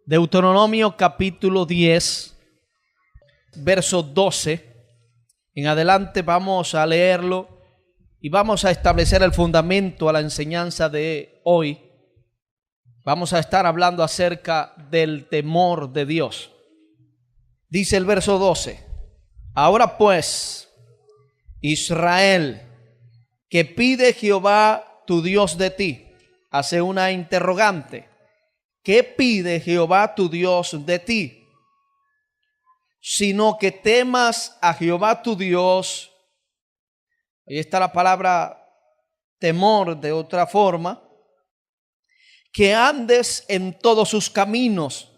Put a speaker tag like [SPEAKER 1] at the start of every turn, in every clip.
[SPEAKER 1] Deuteronomio capítulo 10, verso 12. En adelante vamos a leerlo y vamos a establecer el fundamento a la enseñanza de hoy. Vamos a estar hablando acerca del temor de Dios. Dice el verso 12: Ahora pues, Israel, ¿qué pide Jehová tu Dios de ti? Hace una interrogante. ¿Qué pide Jehová tu Dios de ti? Sino que temas a Jehová tu Dios. Ahí está la palabra temor de otra forma. Que andes en todos sus caminos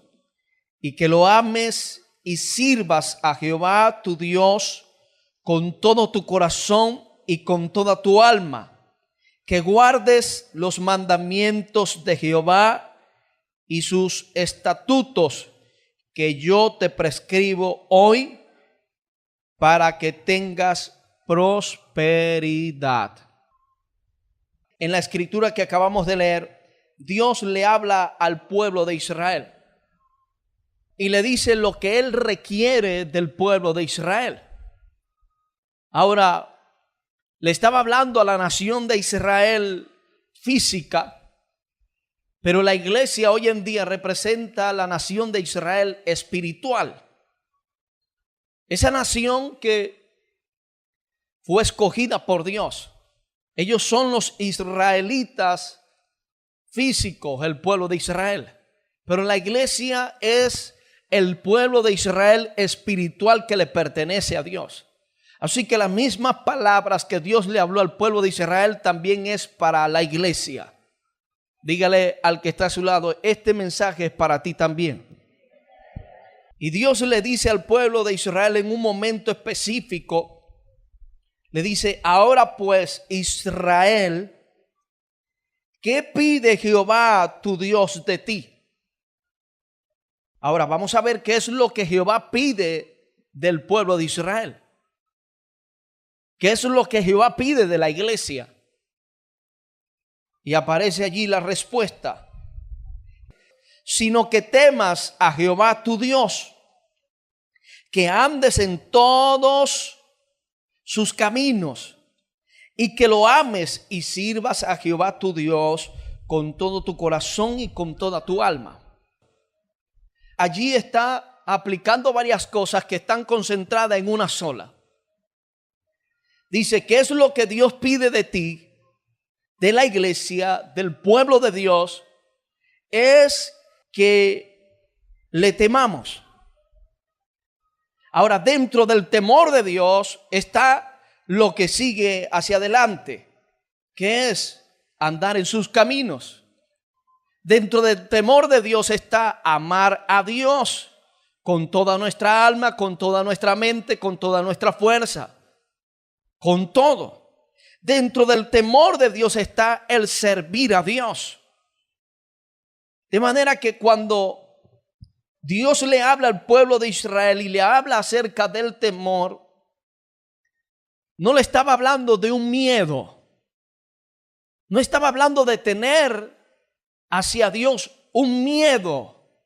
[SPEAKER 1] y que lo ames y sirvas a Jehová tu Dios con todo tu corazón y con toda tu alma. Que guardes los mandamientos de Jehová y sus estatutos que yo te prescribo hoy para que tengas prosperidad. En la escritura que acabamos de leer, Dios le habla al pueblo de Israel y le dice lo que Él requiere del pueblo de Israel. Ahora, le estaba hablando a la nación de Israel física, pero la iglesia hoy en día representa a la nación de Israel espiritual. Esa nación que fue escogida por Dios. Ellos son los israelitas físicos, el pueblo de Israel. Pero la iglesia es el pueblo de Israel espiritual que le pertenece a Dios. Así que las mismas palabras que Dios le habló al pueblo de Israel también es para la iglesia. Dígale al que está a su lado, este mensaje es para ti también. Y Dios le dice al pueblo de Israel en un momento específico, le dice: ahora pues, Israel, ¿qué pide Jehová tu Dios de ti? Ahora vamos a ver qué es lo que Jehová pide del pueblo de Israel. ¿Qué es lo que Jehová pide de la iglesia? Y aparece allí la respuesta. Sino que temas a Jehová tu Dios, que andes en todos sus caminos y que lo ames y sirvas a Jehová tu Dios con todo tu corazón y con toda tu alma. Allí está aplicando varias cosas que están concentradas en una sola. Dice, ¿qué es lo que Dios pide de ti? De la iglesia, del pueblo de Dios, es que le temamos. Ahora, dentro del temor de Dios está lo que sigue hacia adelante, que es andar en sus caminos. Dentro del temor de Dios está amar a Dios con toda nuestra alma, con toda nuestra mente, con toda nuestra fuerza, con todo. Dentro del temor de Dios está el servir a Dios. De manera que cuando Dios le habla al pueblo de Israel y le habla acerca del temor, no le estaba hablando de un miedo. No estaba hablando de tener hacia Dios un miedo,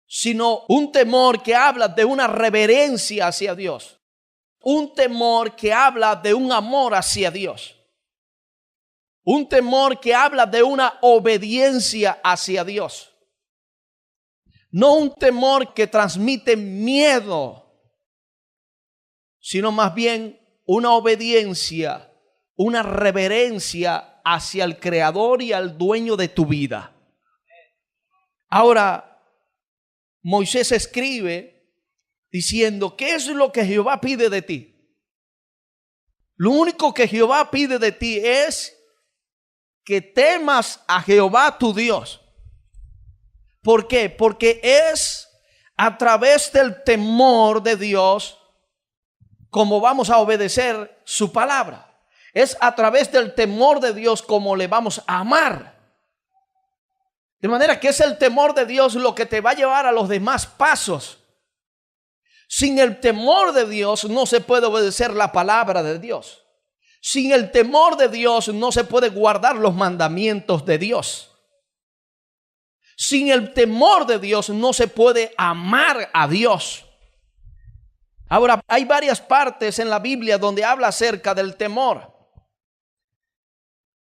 [SPEAKER 1] sino un temor que habla de una reverencia hacia Dios. Un temor que habla de un amor hacia Dios. Un temor que habla de una obediencia hacia Dios. No un temor que transmite miedo, sino más bien una obediencia, una reverencia hacia el Creador y al dueño de tu vida. Ahora, Moisés escribe diciendo, ¿qué es lo que Jehová pide de ti? Lo único que Jehová pide de ti es que temas a Jehová tu Dios. ¿Por qué? Porque es a través del temor de Dios como vamos a obedecer su palabra. Es a través del temor de Dios como le vamos a amar. De manera que es el temor de Dios lo que te va a llevar a los demás pasos. Sin el temor de Dios no se puede obedecer la palabra de Dios. Sin el temor de Dios no se puede guardar los mandamientos de Dios. Sin el temor de Dios no se puede amar a Dios. Ahora, hay varias partes en la Biblia donde habla acerca del temor.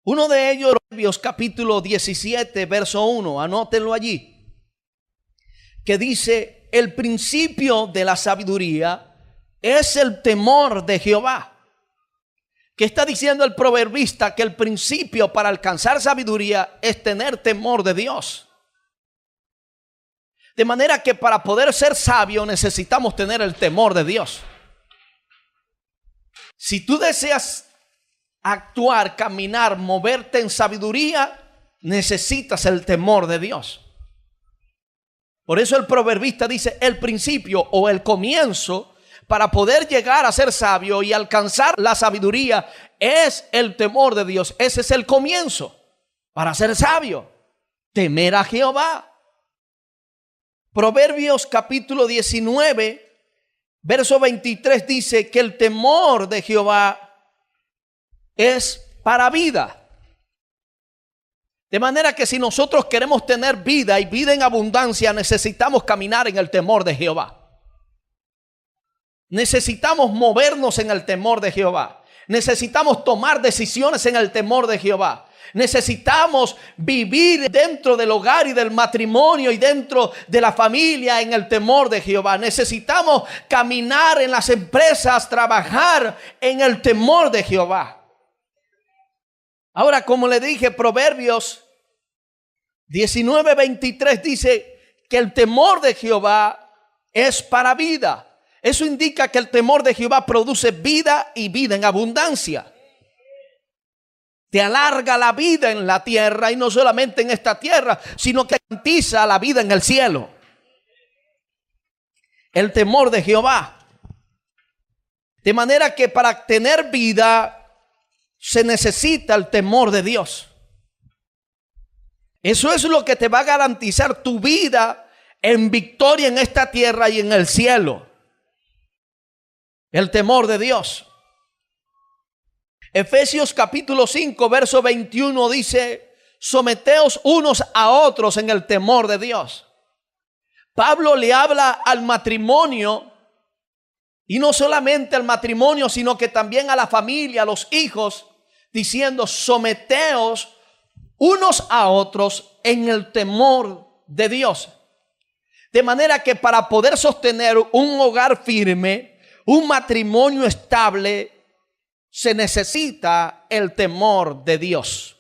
[SPEAKER 1] Uno de ellos, Proverbios capítulo 17, verso 1, anótenlo allí, que dice: el principio de la sabiduría es el temor de Jehová. ¿Qué está diciendo el proverbista? Que el principio para alcanzar sabiduría es tener temor de Dios. De manera que para poder ser sabio necesitamos tener el temor de Dios. Si tú deseas actuar, caminar, moverte en sabiduría, necesitas el temor de Dios. Por eso el proverbista dice: el principio o el comienzo para poder llegar a ser sabio y alcanzar la sabiduría es el temor de Dios. Ese es el comienzo para ser sabio, temer a Jehová. Proverbios capítulo 19, verso 23 dice que el temor de Jehová es para vida. De manera que si nosotros queremos tener vida y vida en abundancia, necesitamos caminar en el temor de Jehová. Necesitamos movernos en el temor de Jehová. Necesitamos tomar decisiones en el temor de Jehová. Necesitamos vivir dentro del hogar y del matrimonio y dentro de la familia en el temor de Jehová. Necesitamos caminar en las empresas, trabajar en el temor de Jehová. Ahora, como le dije, Proverbios 19:23 dice que el temor de Jehová es para vida. Eso indica que el temor de Jehová produce vida y vida en abundancia. Te alarga la vida en la tierra, y no solamente en esta tierra, sino que garantiza la vida en el cielo. El temor de Jehová. De manera que para tener vida se necesita el temor de Dios. Eso es lo que te va a garantizar tu vida en victoria en esta tierra y en el cielo. El temor de Dios. Efesios capítulo 5, verso 21 dice: someteos unos a otros en el temor de Dios. Pablo le habla al matrimonio, y no solamente al matrimonio, sino que también a la familia, a los hijos, diciendo: someteos unos a otros en el temor de Dios. De manera que para poder sostener un hogar firme, un matrimonio estable, se necesita el temor de Dios.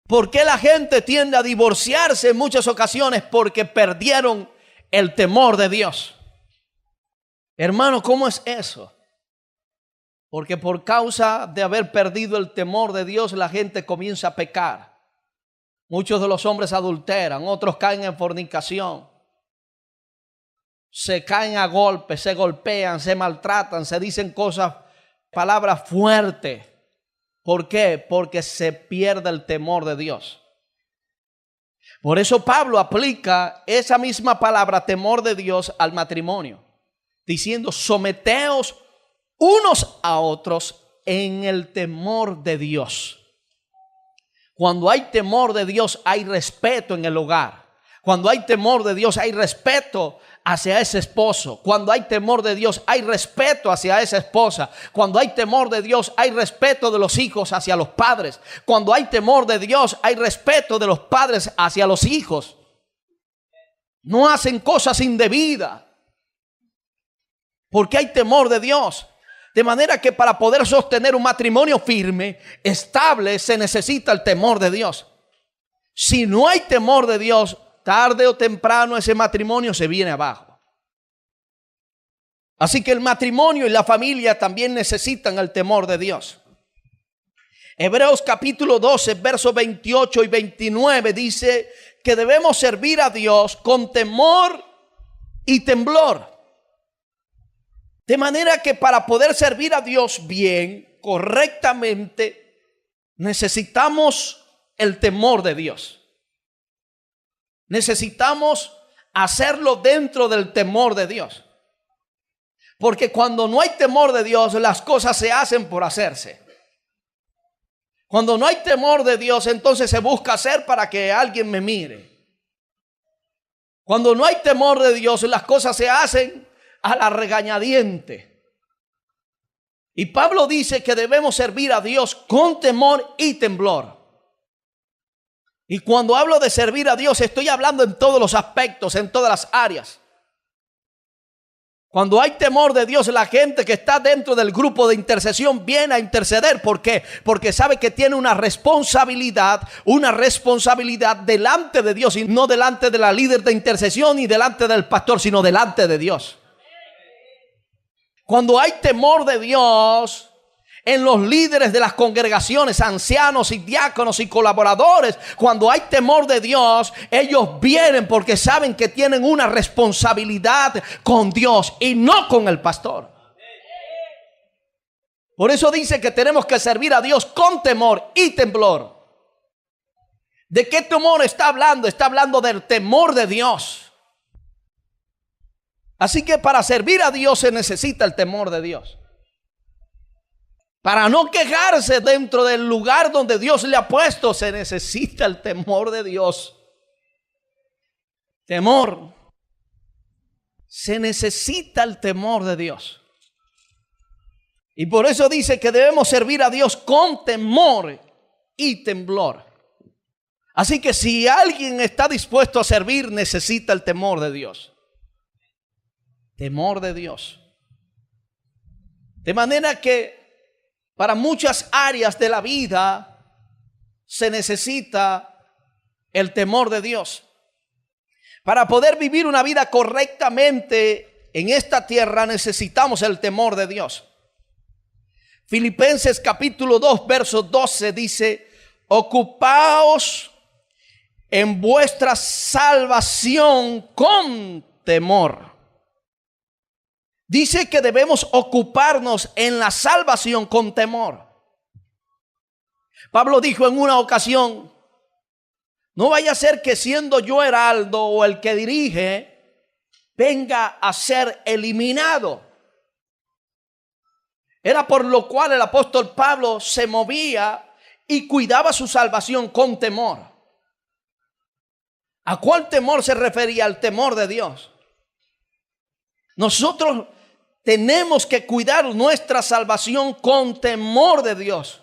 [SPEAKER 1] ¿Por qué la gente tiende a divorciarse en muchas ocasiones? Porque perdieron el temor de Dios. Hermano, ¿cómo es eso? Porque por causa de haber perdido el temor de Dios, la gente comienza a pecar. Muchos de los hombres adulteran, otros caen en fornicación. Se caen a golpes, se golpean, se maltratan, se dicen cosas, palabras fuertes. ¿Por qué? Porque se pierde el temor de Dios. Por eso Pablo aplica esa misma palabra, temor de Dios, al matrimonio, diciendo: someteos unos a otros en el temor de Dios. Cuando hay temor de Dios, hay respeto en el hogar. Cuando hay temor de Dios, hay respeto hacia ese esposo. Cuando hay temor de Dios, hay respeto hacia esa esposa. Cuando hay temor de Dios, hay respeto de los hijos hacia los padres. Cuando hay temor de Dios, hay respeto de los padres hacia los hijos. No hacen cosas indebidas, porque hay temor de Dios. De manera que para poder sostener un matrimonio firme, estable, se necesita el temor de Dios. Si no hay temor de Dios, tarde o temprano ese matrimonio se viene abajo. Así que el matrimonio y la familia también necesitan el temor de Dios. Hebreos capítulo 12, versos 28 y 29 dice que debemos servir a Dios con temor y temblor. De manera que para poder servir a Dios bien, correctamente, necesitamos el temor de Dios. Necesitamos hacerlo dentro del temor de Dios. Porque cuando no hay temor de Dios, las cosas se hacen por hacerse. Cuando no hay temor de Dios, entonces se busca hacer para que alguien me mire. Cuando no hay temor de Dios, las cosas se hacen a la regañadiente. Y Pablo dice que debemos servir a Dios con temor y temblor. Y cuando hablo de servir a Dios, estoy hablando en todos los aspectos, en todas las áreas. Cuando hay temor de Dios, la gente que está dentro del grupo de intercesión viene a interceder. ¿Por qué? Porque sabe que tiene una responsabilidad delante de Dios, y no delante de la líder de intercesión ni delante del pastor, sino delante de Dios. Cuando hay temor de Dios en los líderes de las congregaciones, ancianos y diáconos y colaboradores, cuando hay temor de Dios, ellos vienen porque saben que tienen una responsabilidad con Dios y no con el pastor. Por eso dice que tenemos que servir a Dios con temor y temblor. ¿De qué temor está hablando? Está hablando del temor de Dios. Así que para servir a Dios se necesita el temor de Dios. Para no quejarse dentro del lugar donde Dios le ha puesto, se necesita el temor de Dios. Temor. Se necesita el temor de Dios. Y por eso dice que debemos servir a Dios con temor y temblor. Así que si alguien está dispuesto a servir, necesita el temor de Dios. Temor de Dios. De manera que para muchas áreas de la vida se necesita el temor de Dios. Para poder vivir una vida correctamente en esta tierra necesitamos el temor de Dios. Filipenses capítulo 2, verso 12 dice: ocupaos en vuestra salvación con temor. Dice que debemos ocuparnos en la salvación con temor. Pablo dijo en una ocasión: no vaya a ser que siendo yo heraldo o el que dirige, venga a ser eliminado. Era por lo cual el apóstol Pablo se movía y cuidaba su salvación con temor. ¿A cuál temor se refería? Al temor de Dios. Nosotros tenemos que cuidar nuestra salvación con temor de Dios.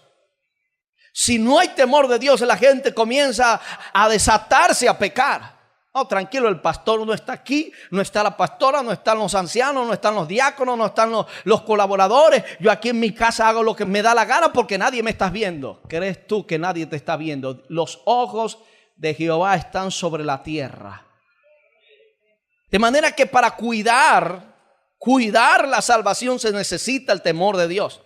[SPEAKER 1] Si no hay temor de Dios, la gente comienza a desatarse a pecar. No, tranquilo, el pastor no está aquí, no está la pastora, no están los ancianos, no están los diáconos, no están los colaboradores. Yo aquí en mi casa hago lo que me da la gana porque nadie me está viendo. ¿Crees tú que nadie te está viendo? Los ojos de Jehová están sobre la tierra. De manera que para cuidar la salvación se necesita el temor de Dios.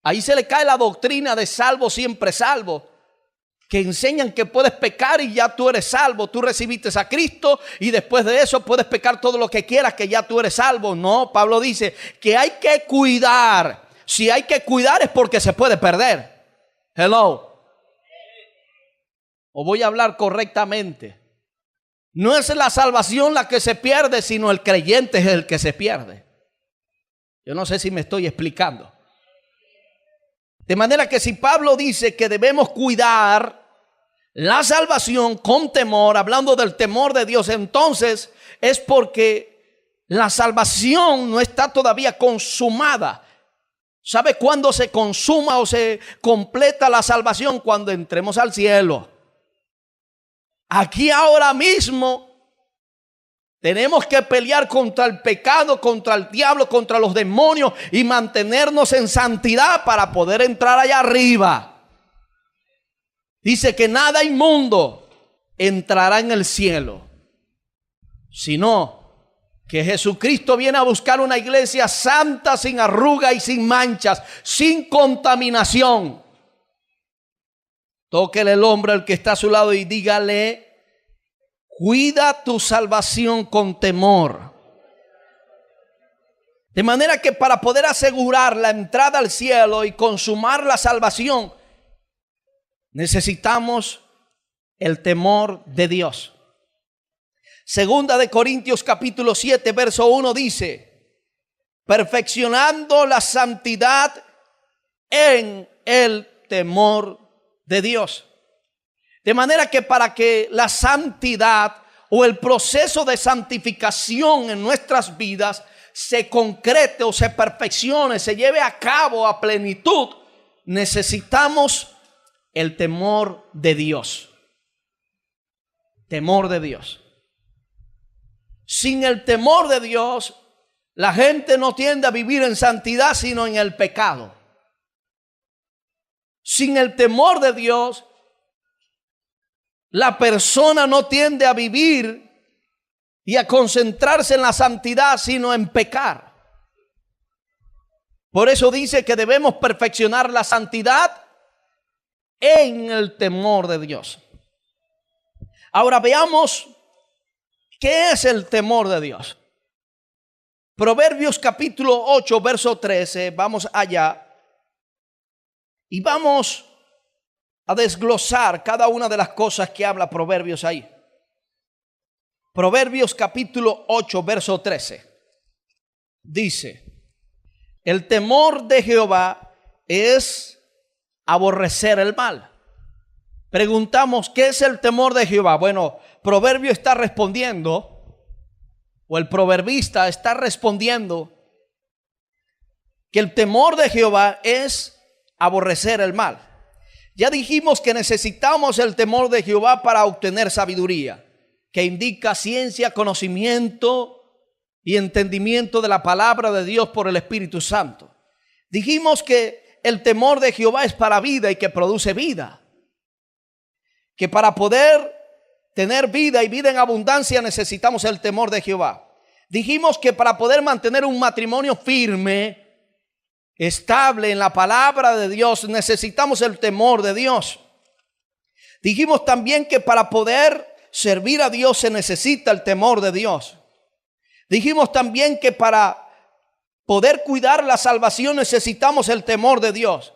[SPEAKER 1] Ahí se le cae la doctrina de salvo siempre salvo, que enseñan que puedes pecar y ya tú eres salvo. Tú recibiste a Cristo y después de eso puedes pecar todo lo que quieras, que ya tú eres salvo. No, Pablo dice que hay que cuidar. Si hay que cuidar es porque se puede perder. Hello. O voy a hablar correctamente. No es la salvación la que se pierde, sino el creyente es el que se pierde. Yo no sé si me estoy explicando. De manera que si Pablo dice que debemos cuidar la salvación con temor, hablando del temor de Dios, entonces es porque la salvación no está todavía consumada. ¿Sabe cuándo se consuma o se completa la salvación? Cuando entremos al cielo. Aquí ahora mismo tenemos que pelear contra el pecado, contra el diablo, contra los demonios y mantenernos en santidad para poder entrar allá arriba. Dice que nada inmundo entrará en el cielo, sino que Jesucristo viene a buscar una iglesia santa, sin arruga y sin manchas, sin contaminación. Tóquele el hombro al que está a su lado y dígale: cuida tu salvación con temor. De manera que para poder asegurar la entrada al cielo y consumar la salvación, necesitamos el temor de Dios. Segunda de Corintios capítulo 7, verso 1 dice: perfeccionando la santidad en el temor de Dios. De manera que para que la santidad o el proceso de santificación en nuestras vidas se concrete o se perfeccione, se lleve a cabo a plenitud, necesitamos el temor de Dios. Temor de Dios. Sin el temor de Dios, la gente no tiende a vivir en santidad, sino en el pecado. Sin el temor de Dios, la persona no tiende a vivir y a concentrarse en la santidad, sino en pecar. Por eso dice que debemos perfeccionar la santidad en el temor de Dios. Ahora veamos qué es el temor de Dios. Proverbios capítulo 8, verso 13, vamos allá y vamos a desglosar cada una de las cosas que habla Proverbios ahí. Proverbios capítulo 8, verso 13. Dice: el temor de Jehová es aborrecer el mal. Preguntamos, ¿qué es el temor de Jehová? Bueno, Proverbio está respondiendo, o el proverbista está respondiendo, que el temor de Jehová es aborrecer el mal. Ya dijimos que necesitamos el temor de Jehová para obtener sabiduría, que indica ciencia, conocimiento y entendimiento de la palabra de Dios por el Espíritu Santo. Dijimos que el temor de Jehová es para vida y que produce vida. Que para poder tener vida y vida en abundancia necesitamos el temor de Jehová. Dijimos que para poder mantener un matrimonio firme, estable en la palabra de Dios, necesitamos el temor de Dios. Dijimos también que para poder servir a Dios se necesita el temor de Dios. Dijimos también que para poder cuidar la salvación necesitamos el temor de Dios.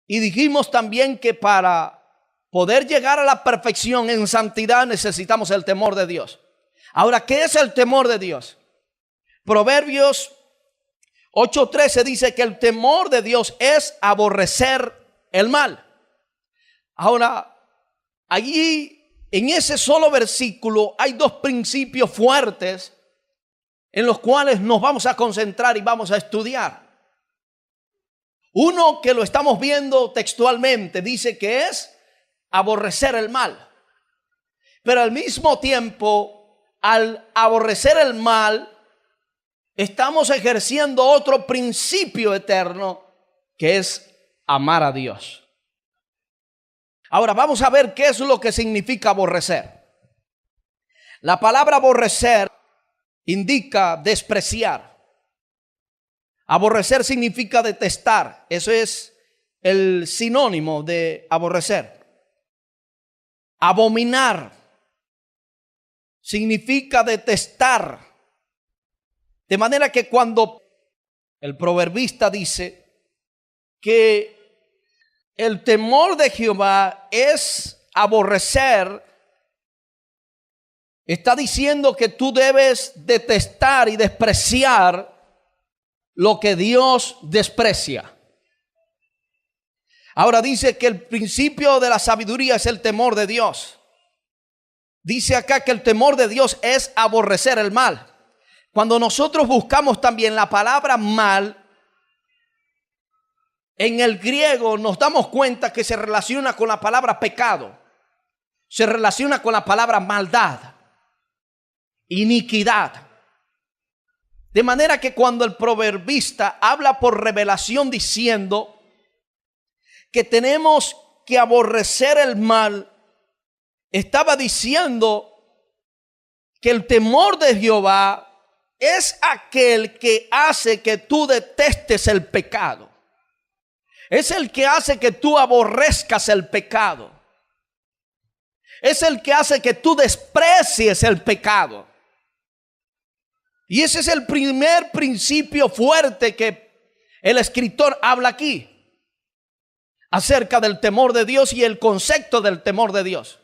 [SPEAKER 1] Y dijimos también que para poder llegar a la perfección en santidad necesitamos el temor de Dios. Ahora, ¿qué es el temor de Dios? Proverbios 8:13 dice que el temor de Dios es aborrecer el mal. Ahora, allí en ese solo versículo hay dos principios fuertes en los cuales nos vamos a concentrar y vamos a estudiar. Uno que lo estamos viendo textualmente dice que es aborrecer el mal. Pero al mismo tiempo, al aborrecer el mal, estamos ejerciendo otro principio eterno que es amar a Dios. Ahora vamos a ver qué es lo que significa aborrecer. La palabra aborrecer indica despreciar. Aborrecer significa detestar. Eso es el sinónimo de aborrecer. Abominar significa detestar. De manera que cuando el proverbista dice que el temor de Jehová es aborrecer, está diciendo que tú debes detestar y despreciar lo que Dios desprecia. Ahora dice que el principio de la sabiduría es el temor de Dios. Dice acá que el temor de Dios es aborrecer el mal. Cuando nosotros buscamos también la palabra mal, en el griego nos damos cuenta que se relaciona con la palabra pecado. Se relaciona con la palabra maldad, iniquidad. De manera que cuando el proverbista habla por revelación diciendo que tenemos que aborrecer el mal, estaba diciendo que el temor de Jehová es aquel que hace que tú detestes el pecado. Es el que hace que tú aborrezcas el pecado. Es el que hace que tú desprecies el pecado. Y ese es el primer principio fuerte que el escritor habla aquí acerca del temor de Dios y el concepto del temor de Dios.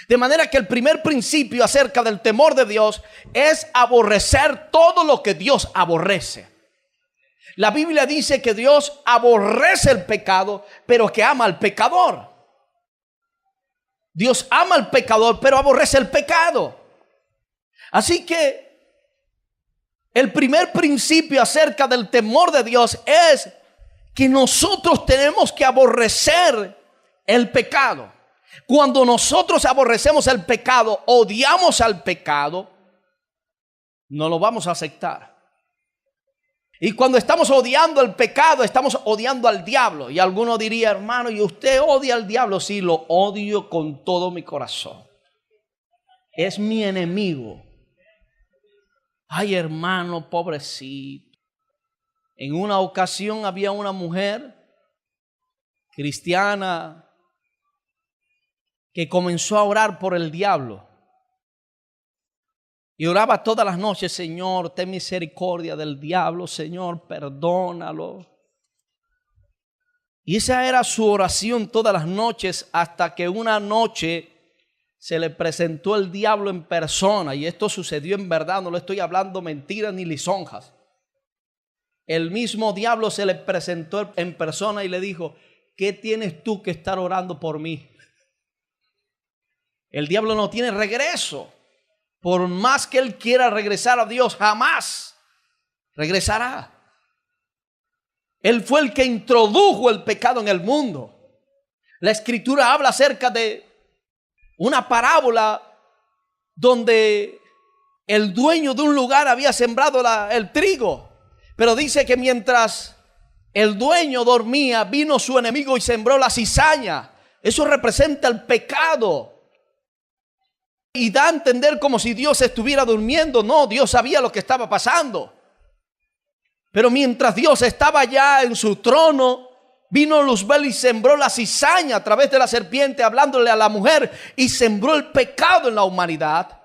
[SPEAKER 1] De manera que el primer principio acerca del temor de Dios es aborrecer todo lo que Dios aborrece. La Biblia dice que Dios aborrece el pecado, pero que ama al pecador. Dios ama al pecador, pero aborrece el pecado. Así que el primer principio acerca del temor de Dios es que nosotros tenemos que aborrecer el pecado. Cuando nosotros aborrecemos el pecado, odiamos al pecado, no lo vamos a aceptar. Y cuando estamos odiando el pecado, estamos odiando al diablo. Y alguno diría, hermano, ¿y usted odia al diablo? Sí, lo odio con todo mi corazón. Es mi enemigo. Ay, hermano, pobrecito. En una ocasión había una mujer cristiana que comenzó a orar por el diablo. Y oraba todas las noches: Señor, ten misericordia del diablo, Señor, perdónalo. Y esa era su oración todas las noches, hasta que una noche se le presentó el diablo en persona. Y esto sucedió en verdad, no le estoy hablando mentiras ni lisonjas. El mismo diablo se le presentó en persona y le dijo: ¿qué tienes tú que estar orando por mí? El diablo no tiene regreso. Por más que él quiera regresar a Dios, jamás regresará. Él fue el que introdujo el pecado en el mundo. La Escritura habla acerca de una parábola donde el dueño de un lugar había sembrado el trigo. Pero dice que mientras el dueño dormía, vino su enemigo y sembró la cizaña. Eso representa el pecado. Y da a entender como si Dios estuviera durmiendo. No, Dios sabía lo que estaba pasando. Pero mientras Dios estaba ya en su trono, vino Luzbel y sembró la cizaña a través de la serpiente, hablándole a la mujer, y sembró el pecado en la humanidad.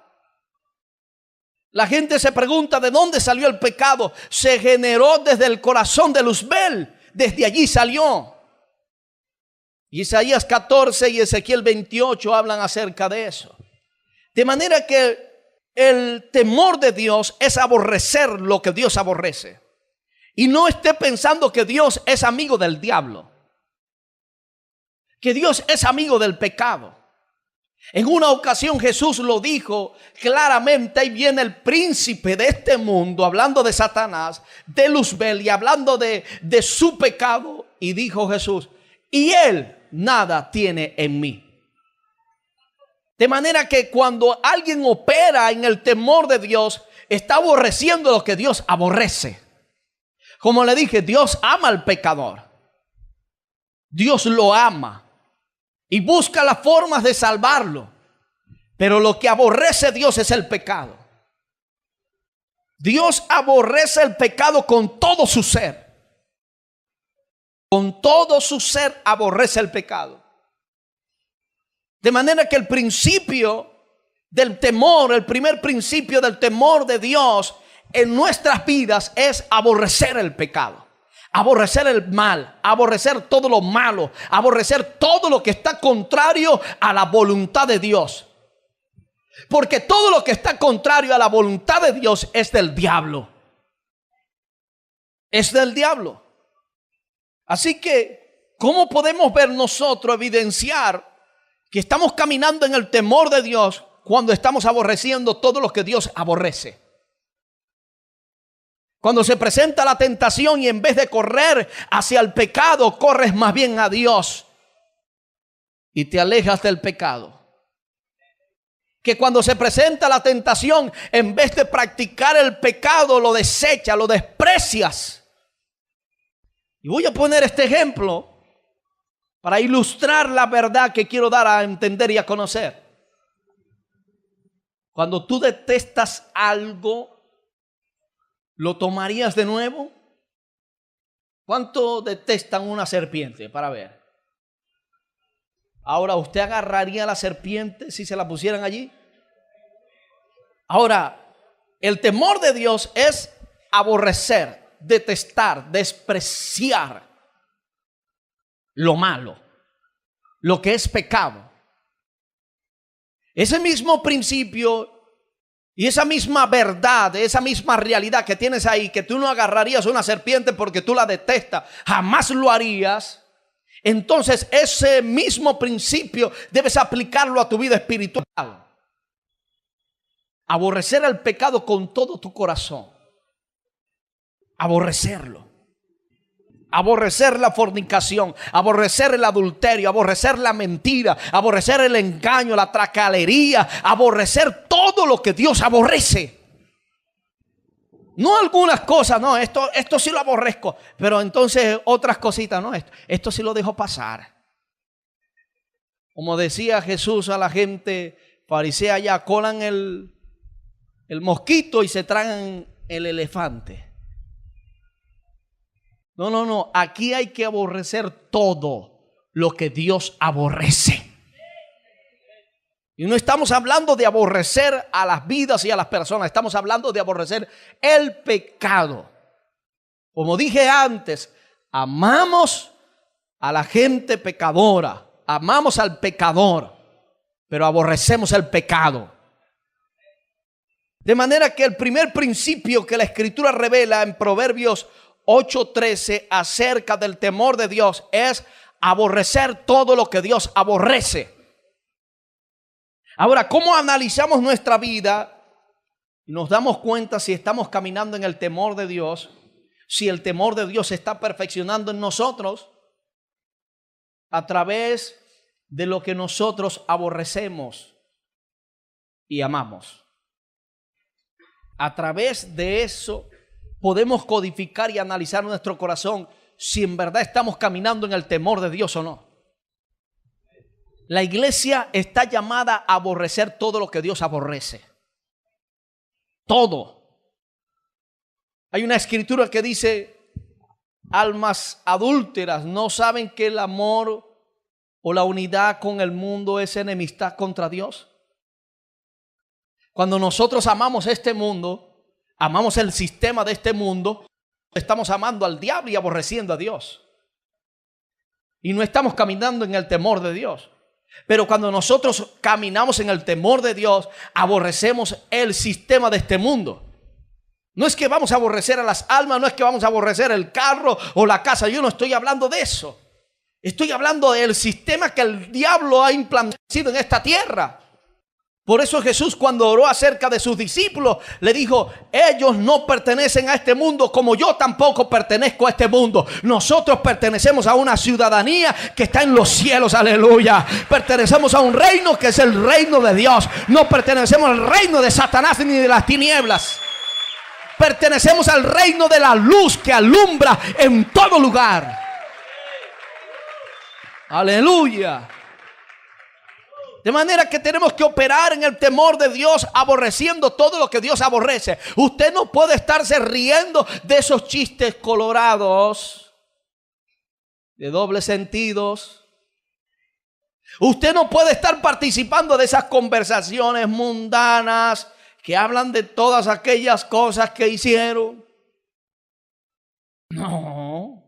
[SPEAKER 1] La gente se pregunta: ¿de dónde salió el pecado? Se generó desde el corazón de Luzbel. Desde allí salió. Isaías 14 y Ezequiel 28 hablan acerca de eso. De manera que el temor de Dios es aborrecer lo que Dios aborrece. Y no esté pensando que Dios es amigo del diablo, que Dios es amigo del pecado. En una ocasión Jesús lo dijo claramente: ahí viene el príncipe de este mundo, hablando de Satanás, de Luzbel, y hablando de su pecado. Y dijo Jesús: y él nada tiene en mí. De manera que cuando alguien opera en el temor de Dios, está aborreciendo lo que Dios aborrece. Como le dije, Dios ama al pecador. Dios lo ama y busca las formas de salvarlo. Pero lo que aborrece Dios es el pecado. Dios aborrece el pecado con todo su ser. Con todo su ser aborrece el pecado. De manera que el principio del temor, el primer principio del temor de Dios en nuestras vidas es aborrecer el pecado, aborrecer el mal, aborrecer todo lo malo, aborrecer todo lo que está contrario a la voluntad de Dios. Porque todo lo que está contrario a la voluntad de Dios es del diablo. Es del diablo. Así que, ¿cómo podemos ver nosotros evidenciar que estamos caminando en el temor de Dios cuando estamos aborreciendo todo lo que Dios aborrece? Cuando se presenta la tentación y en vez de correr hacia el pecado, corres más bien a Dios y te alejas del pecado. Que cuando se presenta la tentación, en vez de practicar el pecado, lo desechas, lo desprecias. Y voy a poner este ejemplo para ilustrar la verdad que quiero dar a entender y a conocer. Cuando tú detestas algo, ¿lo tomarías de nuevo? ¿Cuánto detestan una serpiente? Para ver. Ahora, ¿usted agarraría a la serpiente si se la pusieran allí? Ahora, el temor de Dios es aborrecer, detestar, despreciar lo malo, lo que es pecado. Ese mismo principio Y esa misma verdad, esa misma realidad que tienes ahí, que tú no agarrarías una serpiente porque tú la detestas, jamás lo harías. Entonces ese mismo principio debes aplicarlo a tu vida espiritual. Aborrecer el pecado con todo tu corazón. Aborrecerlo. Aborrecer la fornicación, aborrecer el adulterio, aborrecer la mentira, aborrecer el engaño, la tracalería, aborrecer todo lo que Dios aborrece. No algunas cosas, no, esto sí lo aborrezco, pero entonces otras cositas, no, esto sí lo dejo pasar. Como decía Jesús a la gente farisea, ya colan el mosquito y se tragan el elefante. No, aquí hay que aborrecer todo lo que Dios aborrece. Y no estamos hablando de aborrecer a las vidas y a las personas, estamos hablando de aborrecer el pecado. Como dije antes, amamos a la gente pecadora, amamos al pecador, pero aborrecemos el pecado. De manera que el primer principio que la Escritura revela en Proverbios 8:13 acerca del temor de Dios es aborrecer todo lo que Dios aborrece. Ahora, ¿cómo analizamos nuestra vida? Nos damos cuenta si estamos caminando en el temor de Dios, si el temor de Dios se está perfeccionando en nosotros a través de lo que nosotros aborrecemos y amamos. A través de eso podemos codificar y analizar nuestro corazón si en verdad estamos caminando en el temor de Dios o no. La iglesia está llamada a aborrecer todo lo que Dios aborrece. Todo. Hay una escritura que dice: almas adúlteras no saben que el amor o la unidad con el mundo es enemistad contra Dios. Cuando nosotros amamos este mundo, amamos el sistema de este mundo, estamos amando al diablo y aborreciendo a Dios. Y no estamos caminando en el temor de Dios. Pero cuando nosotros caminamos en el temor de Dios, aborrecemos el sistema de este mundo. No es que vamos a aborrecer a las almas, no es que vamos a aborrecer el carro o la casa. Yo no estoy hablando de eso. Estoy hablando del sistema que el diablo ha implantado en esta tierra. Por eso Jesús, cuando oró acerca de sus discípulos, le dijo: ellos no pertenecen a este mundo como yo tampoco pertenezco a este mundo. Nosotros pertenecemos a una ciudadanía que está en los cielos, aleluya. Pertenecemos a un reino que es el reino de Dios. No pertenecemos al reino de Satanás ni de las tinieblas. Pertenecemos al reino de la luz que alumbra en todo lugar. Aleluya. De manera que tenemos que operar en el temor de Dios, aborreciendo todo lo que Dios aborrece. Usted no puede estarse riendo de esos chistes colorados, de dobles sentidos. Usted no puede estar participando de esas conversaciones mundanas que hablan de todas aquellas cosas que hicieron. No.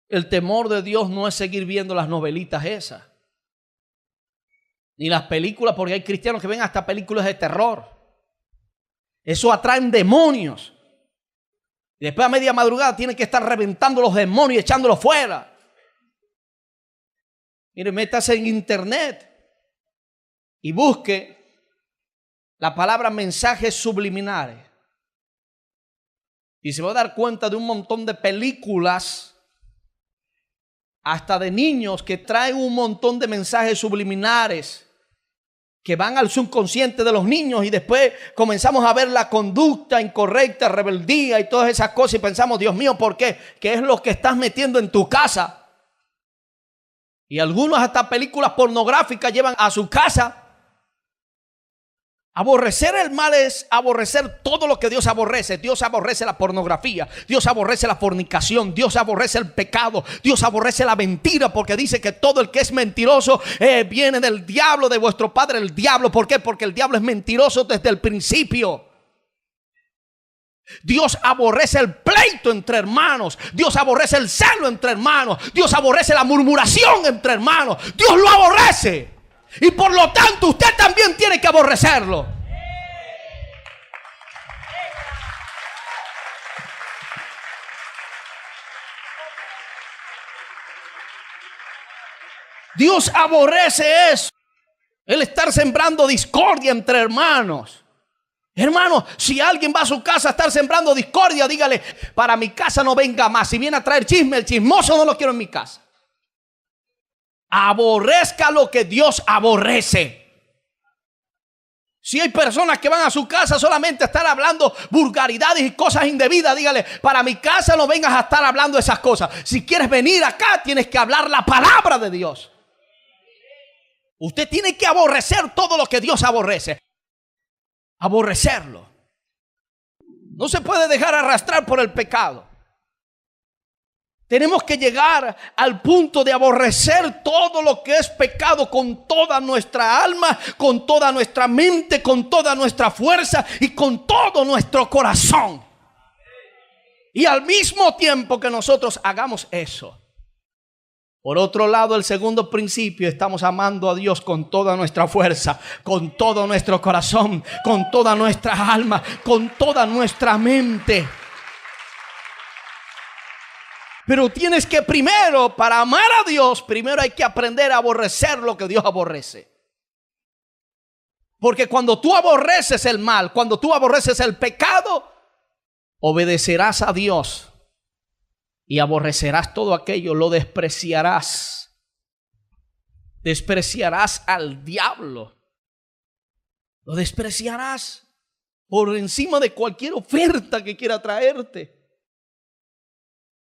[SPEAKER 1] El temor de Dios no es seguir viendo las novelitas esas, ni las películas, porque hay cristianos que ven hasta películas de terror. Eso atrae demonios. Y después a media madrugada tienen que estar reventando los demonios y echándolos fuera. Mire, métase en internet y busque la palabra mensajes subliminales. Y se va a dar cuenta de un montón de películas, hasta de niños, que traen un montón de mensajes subliminares que van al subconsciente de los niños, y después comenzamos a ver la conducta incorrecta, rebeldía y todas esas cosas, y pensamos: Dios mío, ¿por qué? ¿Qué es lo que estás metiendo en tu casa? Y algunos hasta películas pornográficas llevan a su casa. Aborrecer el mal es aborrecer todo lo que Dios aborrece. Dios aborrece la pornografía, Dios aborrece la fornicación, Dios aborrece el pecado, Dios aborrece la mentira, porque dice que todo el que es mentiroso viene del diablo, de vuestro padre el diablo. ¿Por qué? Porque el diablo es mentiroso desde el principio. Dios aborrece el pleito entre hermanos, Dios aborrece el celo entre hermanos, Dios aborrece la murmuración entre hermanos. Dios lo aborrece. Y por lo tanto usted también tiene que aborrecerlo. Dios aborrece eso. El estar sembrando discordia entre hermanos. Hermano, si alguien va a su casa a estar sembrando discordia, dígale: para mi casa no venga más. Si viene a traer chisme, el chismoso no lo quiero en mi casa. Aborrezca lo que Dios aborrece. Si hay personas que van a su casa solamente a estar hablando vulgaridades y cosas indebidas, dígale: para mi casa no vengas a estar hablando esas cosas. Si quieres venir acá, tienes que hablar la palabra de Dios. Usted tiene que aborrecer todo lo que Dios aborrece. Aborrecerlo. No se puede dejar arrastrar por el pecado. Tenemos que llegar al punto de aborrecer todo lo que es pecado con toda nuestra alma, con toda nuestra mente, con toda nuestra fuerza y con todo nuestro corazón. Y al mismo tiempo que nosotros hagamos eso, por otro lado, el segundo principio, estamos amando a Dios con toda nuestra fuerza, con todo nuestro corazón, con toda nuestra alma, con toda nuestra mente. Pero tienes que primero, para amar a Dios, primero hay que aprender a aborrecer lo que Dios aborrece. Porque cuando tú aborreces el mal, cuando tú aborreces el pecado, obedecerás a Dios y aborrecerás todo aquello, lo despreciarás. Despreciarás al diablo. Lo despreciarás por encima de cualquier oferta que quiera traerte.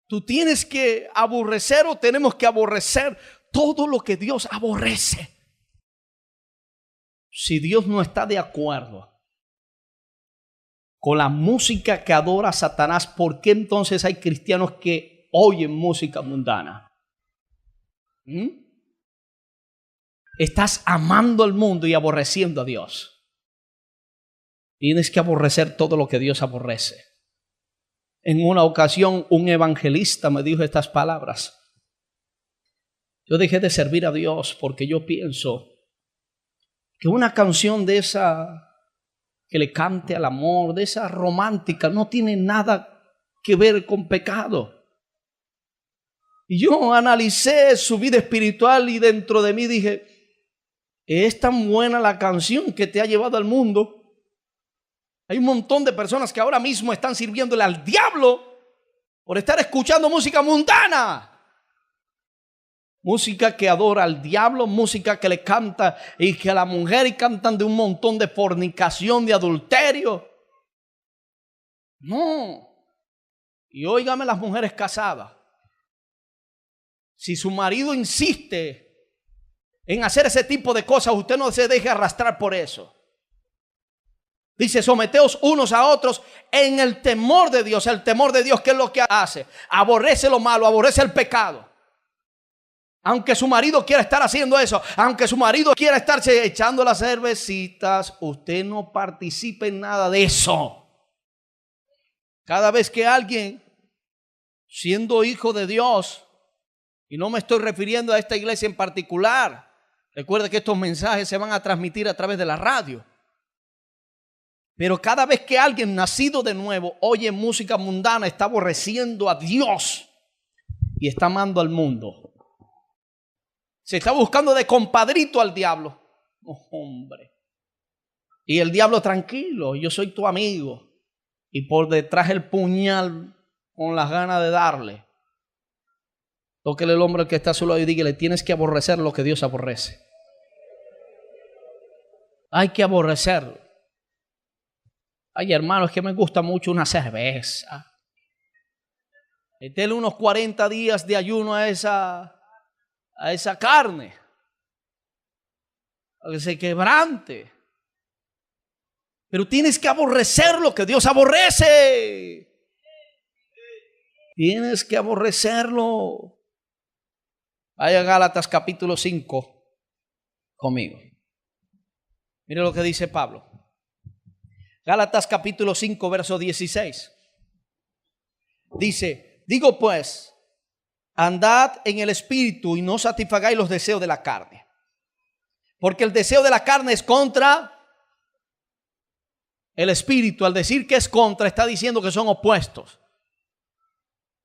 [SPEAKER 1] Tú tienes que aborrecer, o tenemos que aborrecer todo lo que Dios aborrece. Si Dios no está de acuerdo con la música que adora a Satanás, ¿por qué entonces hay cristianos que oyen música mundana? Estás amando al mundo y aborreciendo a Dios. Tienes que aborrecer todo lo que Dios aborrece. En una ocasión un evangelista me dijo estas palabras: yo dejé de servir a Dios porque yo pienso que una canción de esa que le cante al amor, de esa romántica, no tiene nada que ver con pecado. Y yo analicé su vida espiritual y dentro de mí dije: es tan buena la canción que te ha llevado al mundo. Hay un montón de personas que ahora mismo están sirviéndole al diablo por estar escuchando música mundana. Música que adora al diablo, música que le canta y que a la mujer y cantan de un montón de fornicación, de adulterio. No. Y óigame, las mujeres casadas, si su marido insiste en hacer ese tipo de cosas, usted no se deje arrastrar por eso. Dice: someteos unos a otros en el temor de Dios. El temor de Dios, ¿qué es lo que hace? Aborrece lo malo, aborrece el pecado. Aunque su marido quiera estar haciendo eso, aunque su marido quiera estarse echando las cervecitas, usted no participe en nada de eso. Cada vez que alguien, siendo hijo de Dios, y no me estoy refiriendo a esta iglesia en particular, recuerde que estos mensajes se van a transmitir a través de la radio. Pero cada vez que alguien nacido de nuevo oye música mundana, está aborreciendo a Dios y está amando al mundo. Se está buscando de compadrito al diablo. Oh, hombre. Y el diablo: tranquilo, yo soy tu amigo. Y por detrás el puñal con las ganas de darle. Tóquele el hombro al que está a su lado y dígale: tienes que aborrecer lo que Dios aborrece. Hay que aborrecerlo. Ay, hermano, es que me gusta mucho una cerveza. Métele unos 40 días de ayuno a esa carne, a que se quebrante. Pero tienes que aborrecer lo que Dios aborrece. Tienes que aborrecerlo. Vaya a Gálatas capítulo 5 conmigo. Mire lo que dice Pablo. Gálatas capítulo 5 verso 16. Dice: digo pues, andad en el espíritu y no satisfagáis los deseos de la carne. Porque el deseo de la carne es contra el espíritu. Al decir que es contra, está diciendo que son opuestos.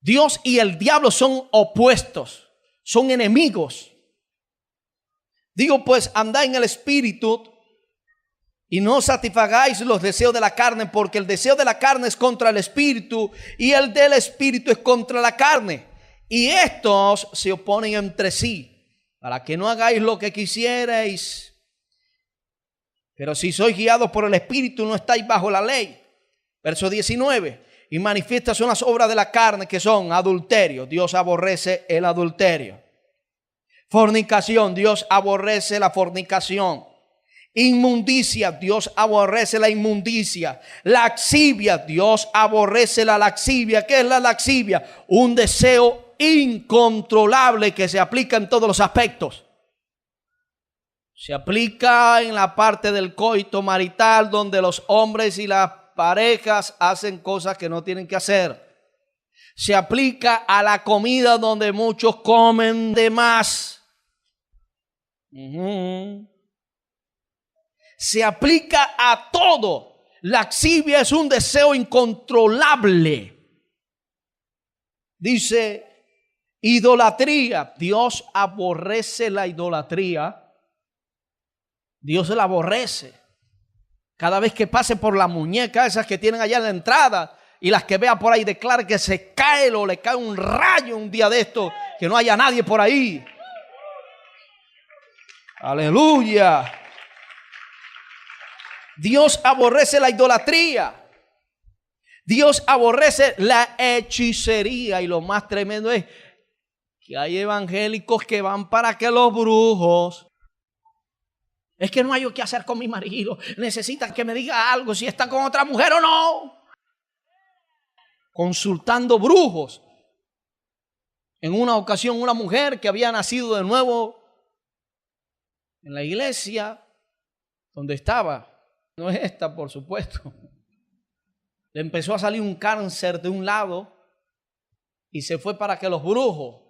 [SPEAKER 1] Dios y el diablo son opuestos, son enemigos. Digo pues, andad en el Espíritu y no satisfagáis los deseos de la carne, porque el deseo de la carne es contra el Espíritu y el del Espíritu es contra la carne. Y estos se oponen entre sí, para que no hagáis lo que quisierais. Pero si sois guiados por el Espíritu, no estáis bajo la ley. Verso 19. Y manifiestas son las obras de la carne, que son adulterio. Dios aborrece el adulterio. Fornicación. Dios aborrece la fornicación. Inmundicia. Dios aborrece la inmundicia. Laxivia. Dios aborrece la laxivia. ¿Qué es la laxivia? Un deseo incontrolable que se aplica en todos los aspectos. Se aplica en la parte del coito marital, donde los hombres y las parejas hacen cosas que no tienen que hacer. Se aplica a la comida, donde muchos comen de más. Se aplica a todo. Laxivia es un deseo incontrolable. Dice idolatría. Dios aborrece la idolatría. Dios la aborrece. Cada vez que pase por la muñeca, esas que tienen allá en la entrada, y las que vea por ahí, declare que se cae o le cae un rayo un día de esto, que no haya nadie por ahí. Aleluya. Dios aborrece la idolatría. Dios aborrece la hechicería. Y lo más tremendo es que hay evangélicos que van para que los brujos. Es que no hay qué hacer con mi marido. Necesita que me diga algo si está con otra mujer o no. Consultando brujos. En una ocasión, una mujer que había nacido de nuevo en la iglesia donde estaba, no es esta, por supuesto, le empezó a salir un cáncer de un lado y se fue para que los brujos,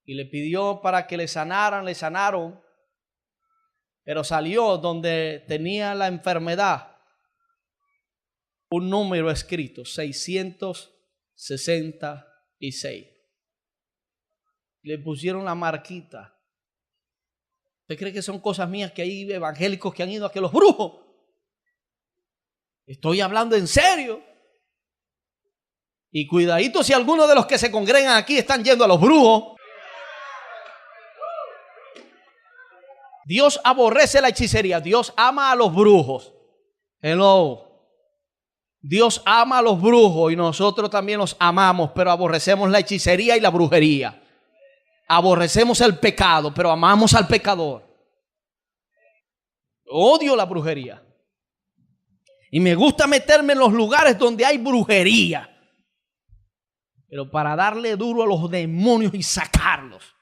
[SPEAKER 1] y le pidió para que le sanaron. Pero salió donde tenía la enfermedad un número escrito, 666. Le pusieron la marquita. ¿Usted cree que son cosas mías que hay evangélicos que han ido a que los brujos? Estoy hablando en serio. Y cuidadito si algunos de los que se congregan aquí están yendo a los brujos. Dios aborrece la hechicería. Dios ama a los brujos. Hello. Dios ama a los brujos y nosotros también los amamos, pero aborrecemos la hechicería y la brujería. Aborrecemos el pecado, pero amamos al pecador. Odio la brujería. Y me gusta meterme en los lugares donde hay brujería, pero para darle duro a los demonios y sacarlos.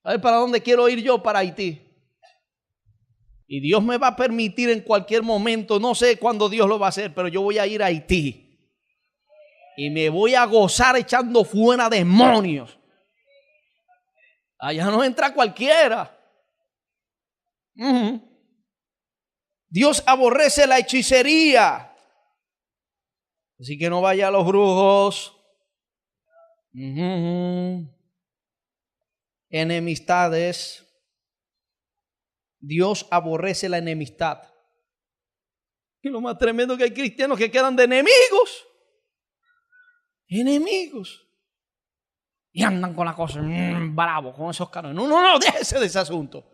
[SPEAKER 1] A ver, ¿para dónde quiero ir yo? Para Haití. Y Dios me va a permitir en cualquier momento, no sé cuándo Dios lo va a hacer, pero yo voy a ir a Haití. Y me voy a gozar echando fuera demonios. Allá no entra cualquiera. Dios aborrece la hechicería. Así que no vaya a los brujos. Enemistades. Dios aborrece la enemistad. Y lo más tremendo, que hay cristianos que quedan de enemigos. Enemigos. Y andan con la cosa bravo, con esos caras. No, déjese de ese asunto.